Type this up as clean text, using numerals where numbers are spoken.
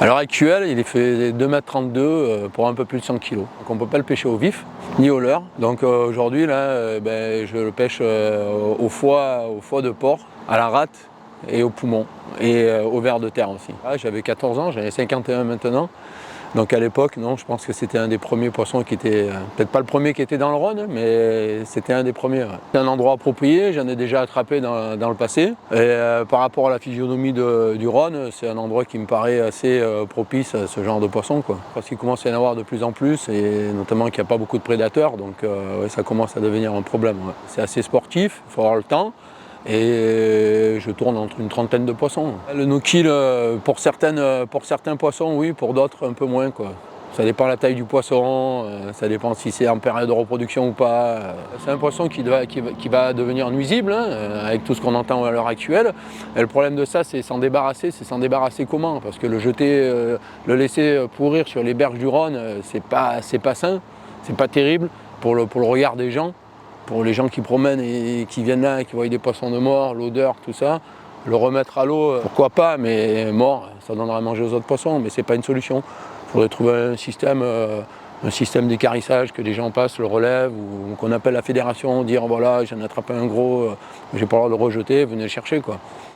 À l'heure actuelle, il est fait 2,32 m pour un peu plus de 100 kg. Donc on ne peut pas le pêcher au vif, ni au leurre. Donc aujourd'hui, là, je le pêche au foie de porc, à la rate et au poumon, et au ver de terre aussi. Ah, j'avais 14 ans, j'en ai 51 maintenant. Donc à l'époque, non, je pense que c'était un des premiers poissons qui était, peut-être pas le premier qui était dans le Rhône, mais c'était un des premiers. Ouais. C'est un endroit approprié, j'en ai déjà attrapé dans le passé. Et par rapport à la physionomie du Rhône, c'est un endroit qui me paraît assez propice à ce genre de poisson, quoi. Parce qu'il commence à y en avoir de plus en plus, et notamment qu'il n'y a pas beaucoup de prédateurs, donc ouais, ça commence à devenir un problème. Ouais. C'est assez sportif, il faut avoir le temps. Et je tourne entre une trentaine de poissons. Le no-kill, pour certains poissons, oui, pour d'autres, un peu moins, quoi. Ça dépend de la taille du poisson, ça dépend si c'est en période de reproduction ou pas. C'est un poisson qui va devenir nuisible, hein, avec tout ce qu'on entend à l'heure actuelle. Et le problème de ça, c'est s'en débarrasser. C'est s'en débarrasser comment? Parce que le jeter, le laisser pourrir sur les berges du Rhône, c'est pas sain, c'est pas terrible pour le regard des gens. Pour les gens qui promènent et qui viennent là et qui voient des poissons de mort, l'odeur, tout ça, le remettre à l'eau, pourquoi pas, mais mort, ça donnera à manger aux autres poissons, mais c'est pas une solution. Il faudrait trouver un système d'équarrissage, que les gens passent, le relèvent, ou qu'on appelle la fédération, dire voilà, j'en ai attrapé un gros, j'ai pas le droit de le rejeter, venez le chercher, quoi.